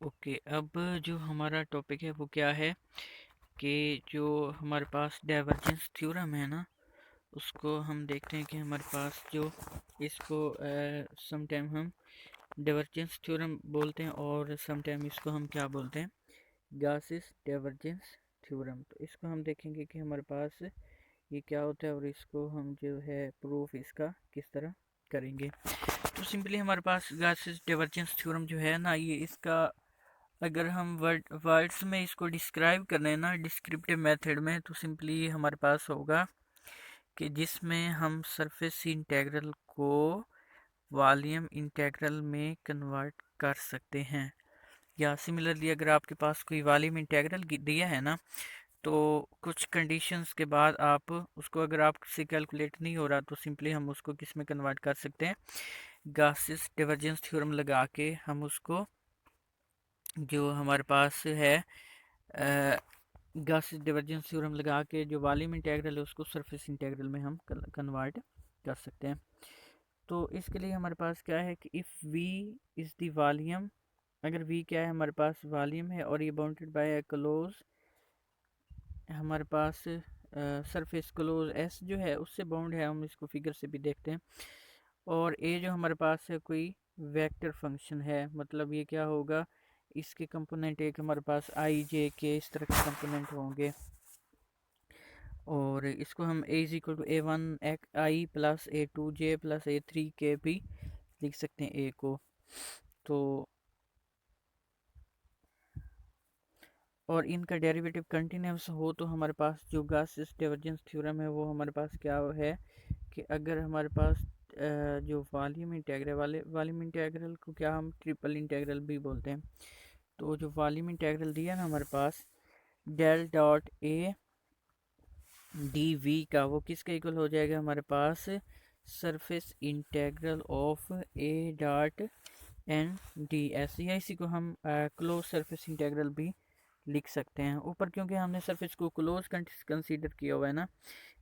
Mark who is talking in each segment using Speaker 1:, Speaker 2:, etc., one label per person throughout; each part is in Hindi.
Speaker 1: ओके, अब जो हमारा टॉपिक है वो क्या है कि जो हमारे पास डाइवर्जेंस थ्योरम है ना, उसको हम देखते हैं कि हमारे पास जो इसको समटाइम हम डाइवर्जेंस थ्योरम बोलते हैं और समटाइम इसको हम क्या बोलते हैं, गासिस डाइवर्जेंस थ्योरम। तो इसको हम देखेंगे कि हमारे पास ये क्या होता है और इसको हम जो है प्रूफ इसका किस तरह करेंगे। तो सिंपली हमारे पास गासिस डाइवर्जेंस थ्योरम जो है ना, ये इसका अगर हम वर्ड्स में इसको डिस्क्राइब करना है ना, डिस्क्रिप्टिव मेथड में, तो सिंपली हमारे पास होगा कि जिसमें हम सरफेस इंटीग्रल को वॉल्यूम इंटीग्रल में कन्वर्ट कर सकते हैं। या सिमिलरली अगर आपके पास कोई वॉल्यूम इंटीग्रल दिया है ना, तो कुछ कंडीशंस के बाद आप उसको, अगर आपसे कैलकुलेट नहीं हो रहा, तो सिंपली हम उसको किस में कन्वर्ट कर सकते हैं, गासिस डाइवर्जेंस थ्योरम लगा के हम उसको जो हमारे पास है गासिस डाइवर्जेंस थ्योरम लगा के जो वॉल्यूम इंटीग्रल है उसको सरफेस इंटीग्रल में हम कन्वर्ट कर सकते हैं। तो इसके लिए हमारे पास क्या है कि if V is the volume, अगर वी क्या है, हमारे पास वॉल्यूम है और ये बाउंडेड बाय क्लोज, हमारे पास सरफेस क्लोज एस जो है उससे बाउंड है, हम इसको फिगर से भी देखते हैं। और ए जो हमारे पास है कोई वेक्टर फंक्शन है, मतलब ये क्या होगा, इसके कंपोनेंट एक हमारे पास आई जे के इस तरह के कंपोनेंट होंगे। और इसको हम A is equal to A one I plus A two J plus A three K भी लिख सकते हैं ए को। तो और इनका डेरिवेटिव कंटिन्यूस हो तो हमारे पास जो गासिस डाइवर्जेंस थ्योरम है वो हमारे पास क्या है कि अगर हमारे पास जो वॉल्यूम इंटीग्रल को क्या हम ट्रिपल इंटीग्रल भी बोलते हैं। तो जो वॉल्यूम इंटीग्रल दिया ना हमारे पास del dot A D V का, वो किसका इक्वल हो जाएगा हमारे पास, surface integral of A dot N D S, या इसी को हम क्लोज सरफेस इंटीग्रल भी लिख सकते हैं ऊपर, क्योंकि हमने सरफेस को क्लोज कंसीडर किया हुआ है ना,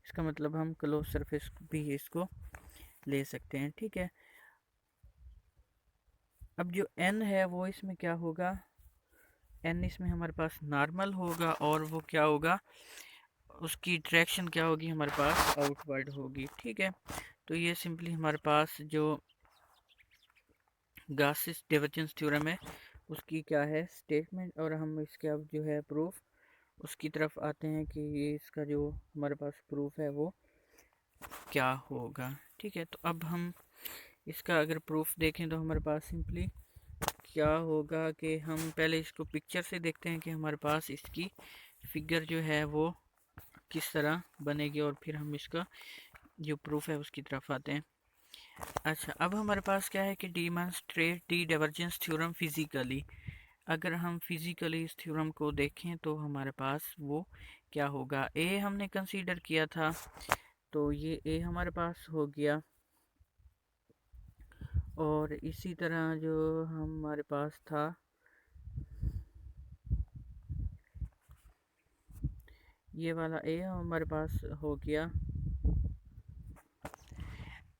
Speaker 1: इसका मतलब हम क्लोज सरफेस भी इसको ले सकते हैं। ठीक है, अब जो एन है वो इसमें क्या होगा, एन इसमें हमारे पास नॉर्मल होगा और वो क्या होगा, उसकी डायरेक्शन क्या होगी हमारे पास, आउटवर्ड होगी। ठीक है, तो ये सिंपली हमारे पास जो गासिस डाइवर्जेंस थ्योरम है उसकी क्या है स्टेटमेंट, और हम इसके अब जो है प्रूफ उसकी तरफ आते हैं कि ये इसका जो हमारे पास प्रूफ है वो क्या होगा। ठीक है, तो अब हम इसका अगर प्रूफ देखें तो हमारे पास सिंपली क्या होगा कि हम पहले इसको पिक्चर से देखते हैं कि हमारे पास इसकी फिगर जो है वो किस तरह बनेगी, और फिर हम इसका जो प्रूफ है उसकी तरफ आते हैं। अच्छा, अब हमारे पास क्या है कि डिमॉन्स्ट्रेट दी डाइवर्जेंस थ्योरम फिजिकली। अगर हम फिजिकली इस थ्योरम को देखें तो हमारे पास वो क्या होगा, ए हमने कंसीडर किया था, तो ये ए हमारे पास हो गया। और इसी तरह जो हमारे पास था, ये वाला ए हमारे पास हो गया।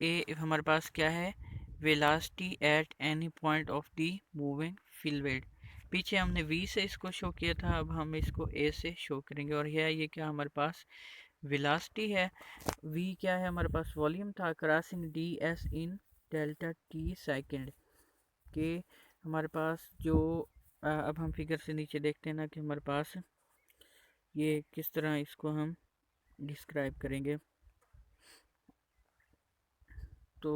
Speaker 1: ए हमारे पास क्या है, velocity at any point of the moving fluid. पीछे हमने वी से इसको शो किया था, अब हम इसको ए से शो करेंगे। और ये क्या हमारे पास वेलोसिटी है, वी क्या है हमारे पास वॉल्यूम था, क्रॉसिंग डी एस इन डेल्टा टी सेकेंड के हमारे पास जो अब हम फिगर से नीचे देखते हैं ना कि हमारे पास ये किस तरह इसको हम डिस्क्राइब करेंगे। तो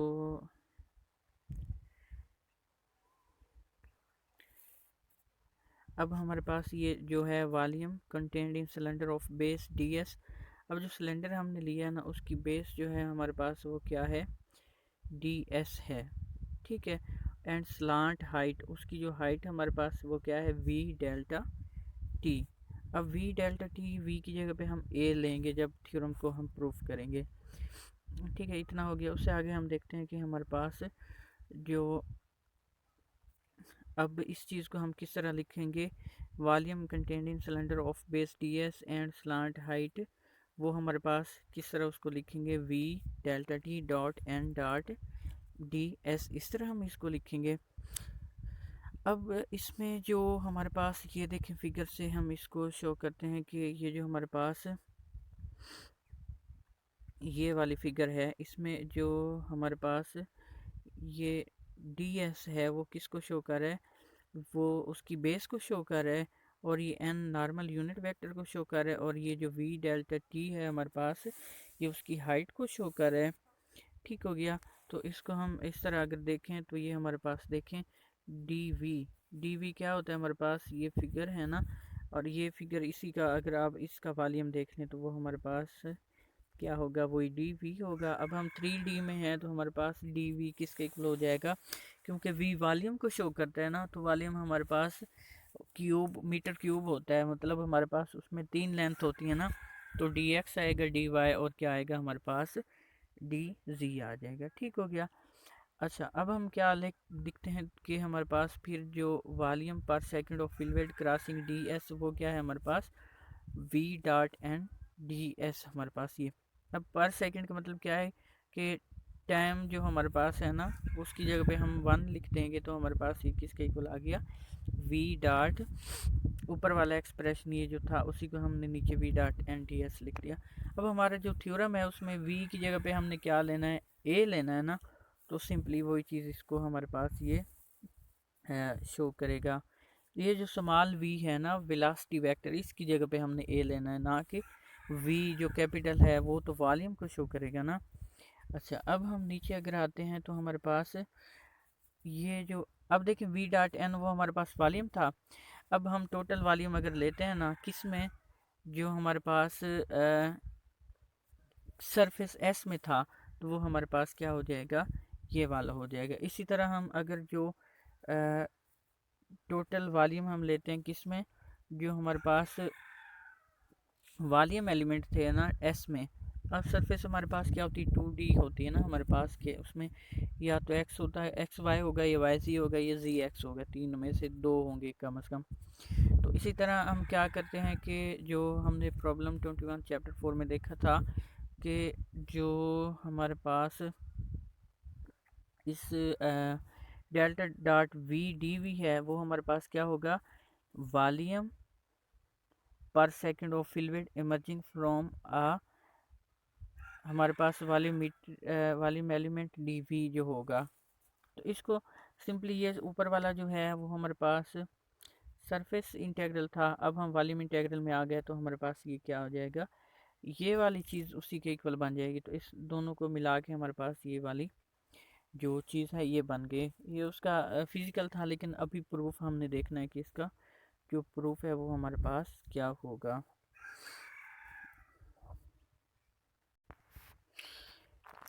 Speaker 1: अब हमारे पास ये जो है volume contained in cylinder of base D S. अब जो सिलेंडर हमने लिया है ना उसकी बेस जो है हमारे पास वो क्या है, डी एस है। ठीक है, एंड स्लांट हाइट, उसकी जो हाइट हमारे पास वो क्या है, वी डेल्टा टी। अब वी डेल्टा टी, वी की जगह पे हम ए लेंगे जब थ्योरम को हम प्रूफ करेंगे। ठीक है, इतना हो गया। उससे आगे हम देखते हैं कि हमारे पास जो, अब इस चीज़ को हम किस तरह लिखेंगे, volume contained in cylinder of base D S and slant height, वो हमारे पास किस तरह उसको लिखेंगे, V delta T dot N dot D S, इस तरह हम इसको लिखेंगे। अब इसमें जो हमारे पास ये देखें फिगर से हम इसको शो करते हैं कि ये जो हमारे पास ये वाली फिगर है, इसमें जो हमारे पास ये डी एस है वो किसको शो कर रहा है, वो उसकी बेस को शो कर रहा है, और ये एन नॉर्मल यूनिट वेक्टर को शो कर रहा है, और ये जो वी डेल्टा टी है हमारे पास ये उसकी हाइट को शो कर रहा है। ठीक हो गया। तो इसको हम इस तरह अगर देखें तो ये हमारे पास देखें डी वी क्या होता है हमारे पास, ये फिगर है ना, और ये फिगर इसी का अगर आप इसका वॉल्यूम देख लें तो वो हमारे पास क्या होगा, वही डी वी होगा। अब हम 3D में हैं तो हमारे पास डी वी किसके इक्वल हो जाएगा, क्योंकि वी वॉल्यूम को शो करता है ना, तो वॉल्यूम हमारे पास क्यूब मीटर क्यूब होता है, मतलब हमारे पास उसमें 3 लेंथ होती है ना, तो डी एक्स आएगा, डी वाई, और क्या आएगा हमारे पास डी जी आ जाएगा। ठीक हो गया। अच्छा, अब हम क्या दिखते हैं कि हमारे पास फिर जो वॉल्यूम पर second of fluid crossing D S वो क्या है हमारे पास V dot N D S हमारे पास ये। अब पर सेकंड का मतलब क्या है कि टाइम जो हमारे पास है ना उसकी जगह पे हम 1 लिख देंगे तो हमारे पास ये किसके इक्वल आ गया, वी डॉट ऊपर वाला एक्सप्रेशन ये जो था उसी को हमने नीचे V dot N T S लिख दिया। अब हमारा जो थ्योरम है उसमें वी की जगह पे हमने क्या लेना है, ए लेना है ना, तो सिंपली वही चीज़ इसको हमारे पास ये शो करेगा। ये जो स्मॉल वी है ना वेलोसिटी वेक्टर, इसकी जगह पे हमने ए लेना है, ना कि वी जो कैपिटल है वो तो वॉल्यूम को शो करेगा ना। अच्छा, अब हम नीचे अगर आते हैं तो हमारे पास ये जो अब देखिए वी डॉट एन वो हमारे पास वॉल्यूम था। अब हम टोटल वॉल्यूम अगर लेते हैं ना किस में, जो हमारे पास सरफेस एस में था, तो वो हमारे पास क्या हो जाएगा, ये वाला हो जाएगा। इसी तरह हम अगर जो टोटल वॉल्यूम हम लेते हैं किस में, जो हमारे पास वॉल्यूम एलिमेंट थे ना एस में, अब सरफेस हमारे पास क्या होती है 2D होती है ना हमारे पास के, उसमें या तो एक्स होता है, एक्स वाई होगा, या वाई जी होगा, या जी एक्स होगा, तीन में से दो होंगे कम से कम। तो इसी तरह हम क्या करते हैं कि जो हमने प्रॉब्लम 21 चैप्टर 4 में देखा था कि जो हमारे पास इस delta dot V D V है वो हमारे पास क्या होगा, वॉल्यूम पर second of fluid emerging from आ, हमारे पास वॉल्यूम एलिमेंट डी वी जो होगा। तो इसको सिंपली ये ऊपर वाला जो है वो हमारे पास सरफेस इंटीग्रल था, अब हम वॉल्यूम इंटीग्रल में आ गए तो हमारे पास ये क्या हो जाएगा, ये वाली चीज़ उसी के इक्वल बन जाएगी। तो इस दोनों को मिला के हमारे पास ये वाली जो चीज़ है ये बन गई। ये उसका फिजिकल था, लेकिन अभी प्रूफ हमने देखना है कि इसका जो प्रूफ है वो हमारे पास क्या होगा।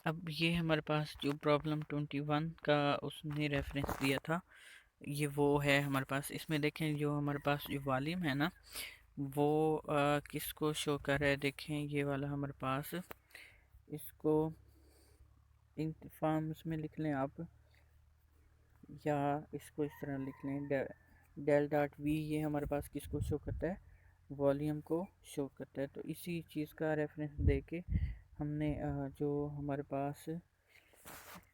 Speaker 1: अब ये हमारे पास जो प्रॉब्लम 21 का उसने रेफरेंस दिया था ये वो है हमारे पास। इसमें देखें जो हमारे पास जो वॉल्यूम है ना वो किसको शो कर रहा है, देखें ये वाला हमारे पास, इसको इन फॉर्म्स में लिख लें आप, या इसको इस तरह लिख लें, डेल डॉट वी ये हमारे पास किसको शो करता है, वॉल्यूम को शो करता है। तो इसी चीज़ का रेफरेंस दे के हमने जो हमारे पास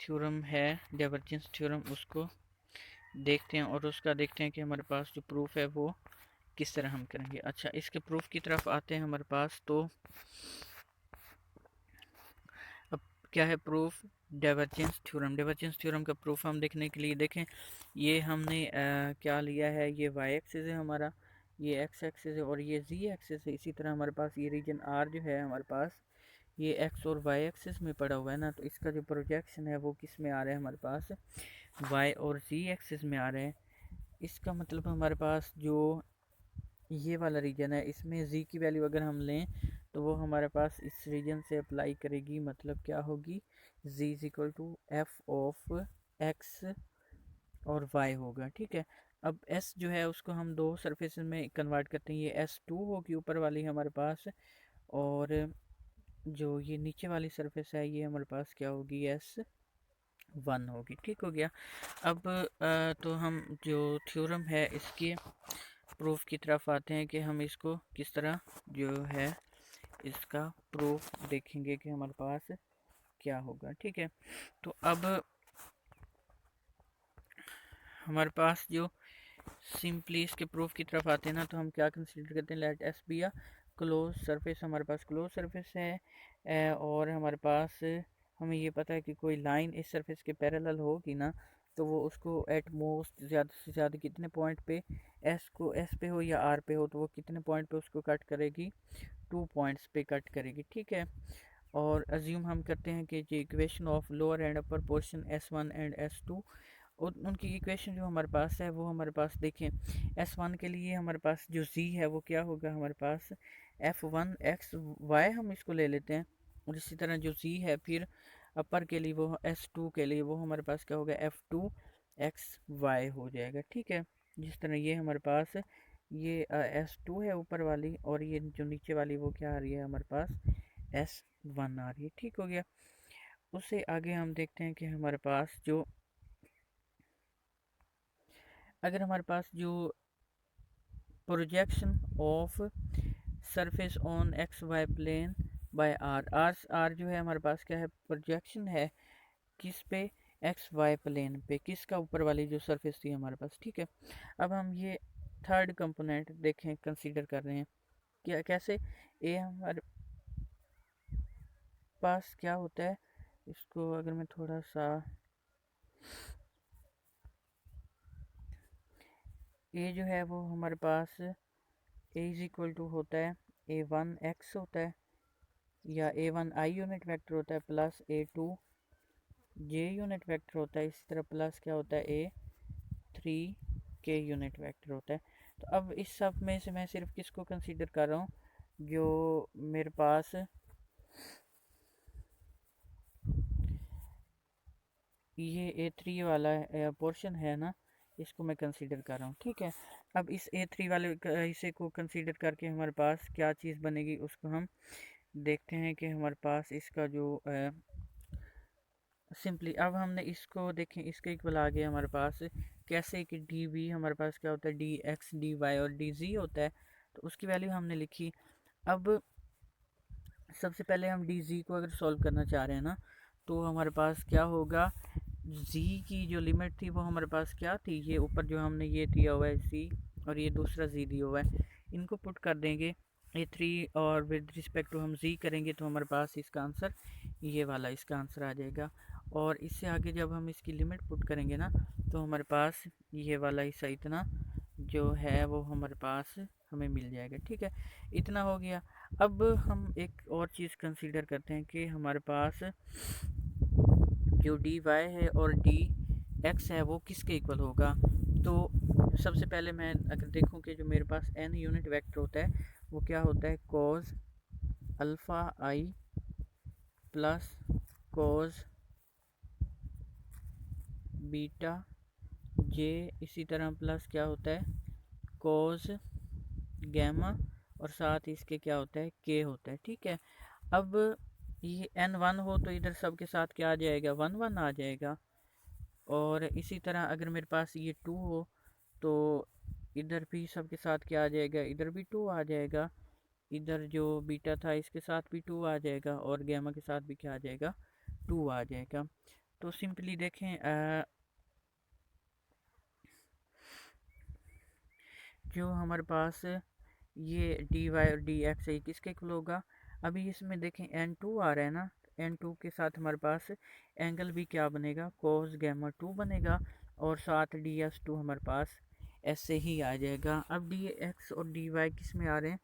Speaker 1: थ्योरम है डाइवर्जेंस थ्योरम उसको देखते हैं, और उसका देखते हैं कि हमारे पास जो प्रूफ है वो किस तरह हम करेंगे। अच्छा, इसके प्रूफ की तरफ आते हैं हमारे पास। तो अब क्या है proof, divergence theorem. Divergence theorem का प्रूफ हम देखने के लिए देखें, ये हमने क्या लिया है, ये वाई एक्सिस है हमारा, ये एक्स एक्सिस है, और ये जी एक्सिस है। इसी तरह हमारे पास ये रीजन आर जो है हमारे पास ये एक्स और वाई एक्सिस में पड़ा हुआ है ना, तो इसका जो प्रोजेक्शन है वो किस में आ रहा है हमारे पास, वाई और जी एक्सिस में आ रहे हैं। इसका मतलब हमारे पास जो ये वाला रीजन है इसमें जी की वैल्यू अगर हम लें तो वो हमारे पास इस रीजन से अप्लाई करेगी, मतलब क्या होगी, z is equal to F of X और y होगा। ठीक है। अब s जो है उसको हम दो सरफेस में कन्वर्ट करते हैं, ये s2 होगी ऊपर वाली हमारे पास, और जो ये नीचे वाली सरफेस है ये हमारे पास क्या होगी, s1 होगी। ठीक हो गया। अब तो हम जो थ्योरम है इसके प्रूफ की तरफ आते हैं कि हम इसको किस तरह जो है इसका प्रूफ देखेंगे कि हमारे पास क्या होगा। ठीक है। तो अब हमारे पास जो सिंपली इसके प्रूफ की तरफ आते हैं ना, तो हम क्या कंसीडर करते हैं, let S be a close surface. हमारे पास क्लोज सरफेस है और हमारे पास हमें ये पता है कि कोई लाइन इस सरफेस के पैरेलल होगी ना, तो वो उसको एट मोस्ट ज़्यादा से ज़्यादा कितने पॉइंट पे, एस पे हो या आर पे हो, तो वो कितने पॉइंट पे उसको कट करेगी, 2 पॉइंट्स पे कट करेगी, ठीक है। और अज्यूम हम करते हैं कि जो equation of lower and upper portion S1 and S2, उनकी इक्वेशन जो हमारे पास है वो हमारे पास देखें, S1 के लिए हमारे पास जो Z है वो क्या होगा, हमारे पास F1XY हम इसको ले लेते हैं। और इसी तरह जो Z है फिर अपर के लिए वो S2 के लिए वो हमारे पास क्या होगा, F2XY हो जाएगा, ठीक है। जिस तरह ये हमारे पास ये S2 है ऊपर वाली, और ये जो नीचे वाली वो क्या आ रही है हमारे पास, S1 आ रही है, ठीक हो गया। उससे आगे हम देखते हैं कि हमारे पास जो, अगर हमारे पास जो projection of surface on X Y plane by R जो है हमारे पास क्या है, प्रोजेक्शन है किस पे, एक्स वाई प्लेन पे, किसका, ऊपर वाली जो सरफेस थी हमारे पास, ठीक है। अब हम ये थर्ड कंपोनेंट देखें, कंसीडर कर रहे हैं क्या, कैसे, ए हमारे पास क्या होता है, इसको अगर मैं थोड़ा सा, ए जो है वो हमारे पास ए इज इक्वल टू होता है A1X होता है, या A1 I यूनिट वेक्टर होता है, प्लस A2J यूनिट वेक्टर होता है, इसी तरह प्लस क्या होता है A3K यूनिट वेक्टर होता है। तो अब इस सब में से मैं सिर्फ किसको कंसीडर कर रहा हूँ, जो मेरे पास ये A3 वाला पोर्शन है ना, इसको मैं कंसीडर कर रहा हूँ, ठीक है। अब इस A3 वाले हिस्से को कंसीडर करके हमारे पास क्या चीज़ बनेगी, उसको हम देखते हैं कि हमारे पास इसका जो सिंपली, अब हमने इसको देखें, इसके इक्वल आ गया हमारे पास, कैसे कि डी वी हमारे पास क्या होता है, डी एक्स डी वाई और डी जी होता है, तो उसकी वैल्यू हमने लिखी। अब सबसे पहले हम डी जी को अगर सॉल्व करना चाह रहे हैं ना, तो हमारे पास क्या होगा, जी की जो लिमिट थी वो हमारे पास क्या थी, ये ऊपर जो हमने ये दिया हुआ है सी, और ये दूसरा जी दिया हुआ है, इनको पुट कर देंगे A3, और विद रिस्पेक्ट टू हम जी करेंगे तो हमारे पास इसका आंसर ये वाला इसका आंसर आ जाएगा। और इससे आगे जब हम इसकी लिमिट पुट करेंगे ना, तो हमारे पास ये वाला हिस्सा इतना जो है वो हमारे पास हमें मिल जाएगा, ठीक है। इतना हो गया। अब हम एक और चीज़ कंसीडर करते हैं कि हमारे पास जो डी वाई है और डी एक्स है वो किसके इक्वल होगा। तो सबसे पहले मैं अगर देखूं कि जो मेरे पास एन यूनिट वेक्टर होता है वो क्या होता है, कोज अल्फ़ा आई प्लस कोज बीटा जे, इसी तरह प्लस क्या होता है कोज गैमा, और साथ ही इसके क्या होता है के होता है, ठीक है। अब ये N1 हो तो इधर सब के साथ क्या आ जाएगा, 1 1 आ जाएगा। और इसी तरह अगर मेरे पास ये 2 हो तो इधर भी सब के साथ क्या आ जाएगा, इधर भी 2 आ जाएगा, इधर जो बीटा था इसके साथ भी 2 आ जाएगा, और गैमा के साथ भी क्या आ जाएगा, 2 आ जाएगा। तो सिंपली देखें जो हमारे पास ये डी वाई और डी एक्स है किसके इक्वल होगा। अभी इसमें देखें N2 आ रहा है ना, N2 के साथ हमारे पास एंगल भी क्या बनेगा, कोस गैमा 2 बनेगा, और साथ डी एस 2 हमारे पास ऐसे ही आ जाएगा। अब डी एक्स और डी वाई किस में आ रहे हैं,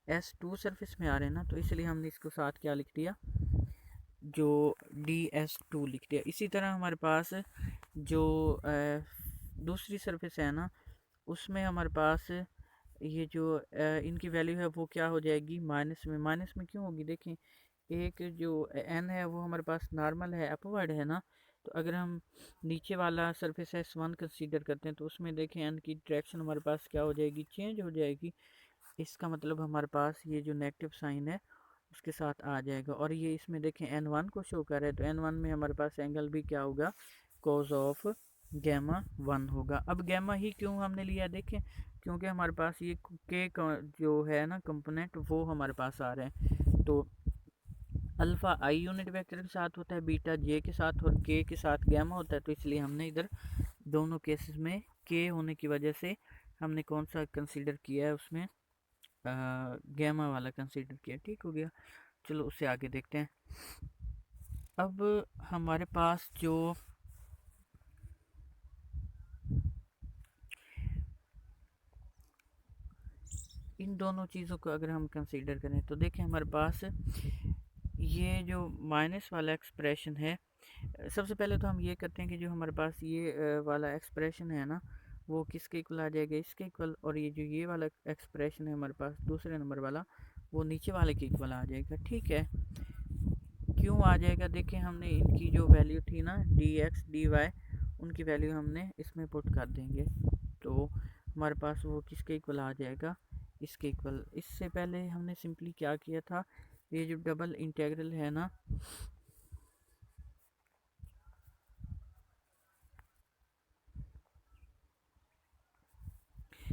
Speaker 1: S2 सरफेस में आ रहे हैं ना, तो इसलिए हमने इसको साथ क्या लिख दिया, जो DS2 लिख दिया। इसी तरह हमारे पास जो दूसरी सरफेस है ना, उसमें हमारे पास ये जो इनकी वैल्यू है वो क्या हो जाएगी, माइनस में। माइनस में क्यों होगी, देखें एक जो n है वो हमारे पास नॉर्मल है, अपवर्ड है ना, तो अगर हम नीचे वाला सरफेस S1 कंसीडर करते हैं तो उसमें देखें n की डायरेक्शन हमारे पास क्या हो जाएगी, चेंज हो जाएगी। इसका मतलब हमारे पास ये जो नेगेटिव साइन है उसके साथ आ जाएगा। और ये इसमें देखें N1 को शो कर रहा है, तो N1 में हमारे पास एंगल भी क्या होगा, कोज ऑफ गैमा 1 होगा। अब गैमा ही क्यों हमने लिया, देखें क्योंकि हमारे पास ये के जो है ना कंपोनेंट वो हमारे पास आ रहे हैं, तो अल्फ़ा आई यूनिट वेक्टर के साथ होता है, बीटा जे के साथ और के साथ गैमा होता है, तो इसलिए हमने इधर दोनों केसेस में के होने की वजह से हमने कौन सा कंसीडर किया है, उसमें गैमा वाला कंसीडर किया। ठीक हो गया, चलो उससे आगे देखते हैं। अब हमारे पास जो इन दोनों चीज़ों को अगर हम कंसीडर करें तो देखें हमारे पास ये जो माइनस वाला एक्सप्रेशन है, सबसे पहले तो हम ये करते हैं कि जो हमारे पास ये वाला एक्सप्रेशन है ना, वो किसके इक्वल आ जाएगा, इसके इक्वल। और ये जो ये वाला एक्सप्रेशन है हमारे पास दूसरे नंबर वाला, वो नीचे वाले के इक्वल आ जाएगा। ठीक है, क्यों आ जाएगा, देखें हमने इनकी जो वैल्यू थी ना डी एक्स डी वाई, उनकी वैल्यू हमने इसमें पुट कर देंगे, तो हमारे पास वो किसके इक्वल आ जाएगा, इसके इक्वल। इससे पहले हमने सिंपली क्या किया था, ये जो डबल इंटीग्रल है ना,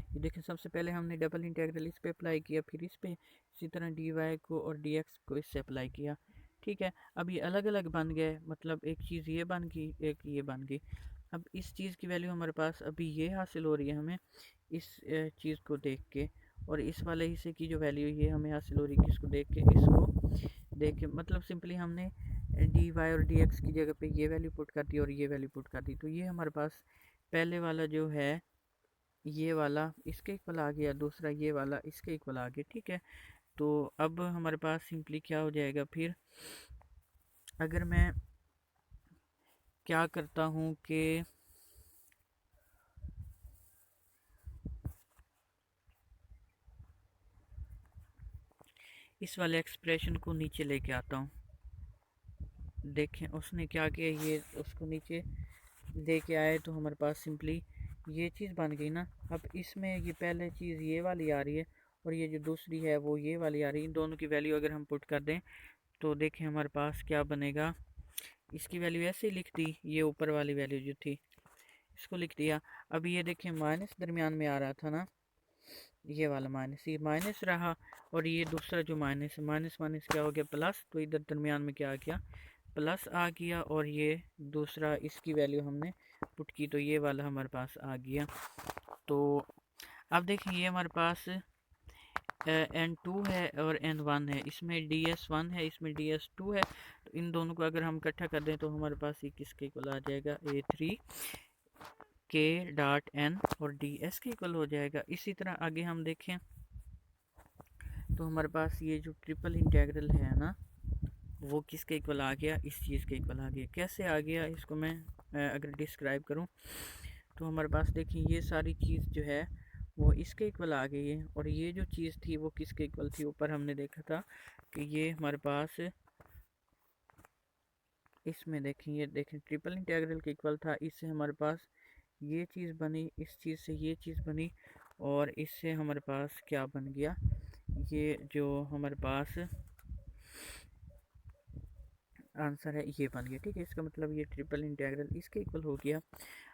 Speaker 1: ये देखें सबसे पहले हमने डबल इंटीग्रल इस पे अप्लाई किया, फिर इस पे, इसी तरह डी वाई को और डी एक्स को इससे अप्लाई किया। ठीक है, अब ये अलग अलग बन गए, मतलब एक चीज़ ये बन गई, एक ये बन गई। अब इस चीज़ की वैल्यू हमारे पास अभी ये हासिल हो रही है हमें इस चीज़ को देख के, और इस वाले हिस्से की जो वैल्यू ये हमें हासिल हो रही है किसको देख के, इसको देख के। मतलब सिंपली हमने डी वाई और डी एक्स की जगह पे ये वैल्यू पुट कर दी और ये वैल्यू पुट कर दी, तो ये हमारे पास पहले वाला जो है ये वाला इसके इक्वल आ गया, दूसरा ये वाला इसके इक्वल आ गया। ठीक है, तो अब हमारे पास सिंपली क्या हो जाएगा, फिर अगर मैं क्या करता हूँ कि इस वाले एक्सप्रेशन को नीचे लेके आता हूँ, देखें उसने क्या किया, ये उसको नीचे लेके आए तो हमारे पास सिंपली ये चीज़ बन गई ना। अब इसमें ये पहले चीज़ ये वाली आ रही है और ये जो दूसरी है वो ये वाली आ रही है, इन दोनों की वैल्यू अगर हम पुट कर दें तो देखें हमारे पास क्या बनेगा, इसकी वैल्यू ऐसे ही लिख दी, ये ऊपर वाली वैल्यू जो थी इसको लिख दिया। अब ये देखें माइनस दरमियान में आ रहा था ना, ये वाला माइनस, ये माइनस रहा, और ये दूसरा जो माइनस है, माइनस माइनस क्या हो गया प्लस, तो इधर दरमियान में क्या आ गया, प्लस आ गया, और ये दूसरा इसकी वैल्यू हमने पुट की तो ये वाला हमारे पास आ गया। तो अब देखें ये हमारे पास n2 है और n1 है, इसमें ds1 है, इसमें ds2 है, तो इन दोनों को अगर हम इकट्ठा कर दें तो हमारे पास ये किसके इक्वल आ जाएगा, a3 k डॉट n और ds के इक्वल हो जाएगा। इसी तरह आगे हम देखें तो हमारे पास ये जो ट्रिपल इंटीग्रल है ना, वो किसके इक्वल आ गया, इस चीज़ के इक्वल आ गया। कैसे आ गया, इसको मैं अगर डिस्क्राइब करूं तो हमारे पास देखिए ये सारी चीज़ जो है वो इसके इक्वल आ गई है, और ये जो चीज़ थी वो किसके इक्वल थी, ऊपर हमने देखा था कि ये हमारे पास इसमें देखें, ये देखें ट्रिपल इंटीग्रल के इक्वल था, इससे हमारे पास ये चीज़ बनी, इस चीज़ से ये चीज़ बनी, और इससे हमारे पास क्या बन गया, ये जो हमारे पास आंसर है ये बन गया। ठीक है, इसका मतलब ये ट्रिपल इंटीग्रल इसके इक्वल हो गया।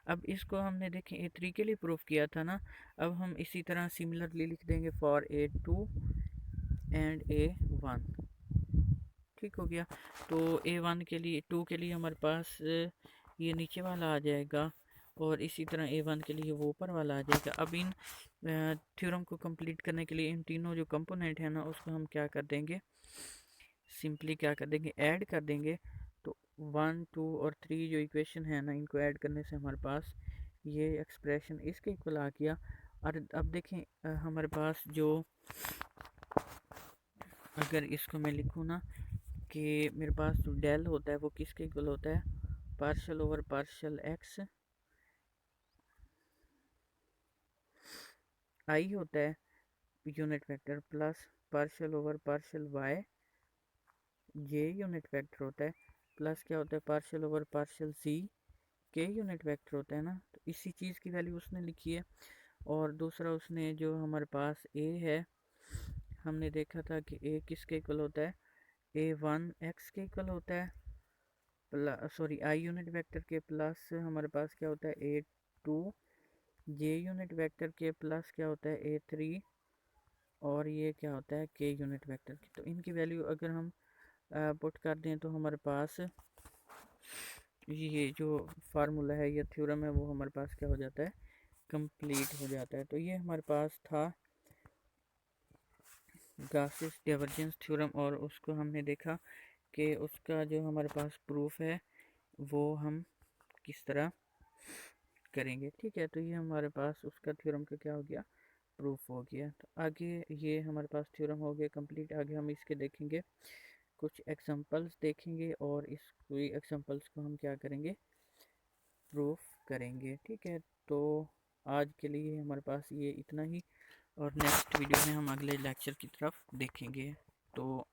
Speaker 1: अब इसको हमने देखें A3 के लिए प्रूफ किया था ना, अब हम इसी तरह सिमिलरली लिख देंगे फॉर A2 एंड A1। ठीक हो गया, तो A1 के लिए, 2 के लिए हमारे पास ये नीचे वाला आ जाएगा, और इसी तरह A1 के लिए वो ऊपर वाला आ जाएगा। अब इन थ्योरम को कंप्लीट करने के लिए इन तीनों जो कंपोनेंट है ना उसको हम क्या कर देंगे, सिंपली क्या कर देंगे, ऐड कर देंगे। तो 1 2 और 3 जो इक्वेशन है ना, इनको ऐड करने से हमारे पास ये एक्सप्रेशन इसके इक्वल आ गया। और अब देखें हमारे पास जो, अगर इसको मैं लिखूँ ना कि मेरे पास जो डेल होता है वो किसके इक्वल होता है, partial over partial X I होता है unit vector, plus partial over partial Y ये यूनिट वेक्टर होता है, प्लस क्या होता है पार्शल ओवर पार्शल सी के यूनिट वेक्टर होता है ना। तो इसी चीज़ की वैल्यू उसने लिखी है। और दूसरा उसने जो हमारे पास ए है, हमने देखा था कि ए किसके इक्वल होता है, A1 x के इक्वल होता है, plus sorry I unit vector के, प्लस हमारे पास क्या होता है A2 जे यूनिट वेक्टर के, प्लस क्या होता है A3, और ये क्या होता है के यूनिट वेक्टर की। तो इनकी वैल्यू अगर हम पुट कर दें तो हमारे पास ये जो फार्मूला है या थ्योरम है वो हमारे पास क्या हो जाता है, कंप्लीट हो जाता है। तो ये हमारे पास था गॉसिस डाइवर्जेंस थ्योरम, और उसको हमने देखा कि उसका जो हमारे पास प्रूफ है वो हम किस तरह करेंगे। ठीक है, तो ये हमारे पास उसका थ्योरम का क्या हो गया, प्रूफ हो गया। तो आगे ये हमारे पास थ्योरम हो गया कंप्लीट। आगे हम इसके देखेंगे कुछ एग्जांपल्स देखेंगे, और इस कोई एग्जांपल्स को हम क्या करेंगे, प्रूफ करेंगे। ठीक है, तो आज के लिए हमारे पास ये इतना ही, और नेक्स्ट वीडियो में हम अगले लेक्चर की तरफ देखेंगे। तो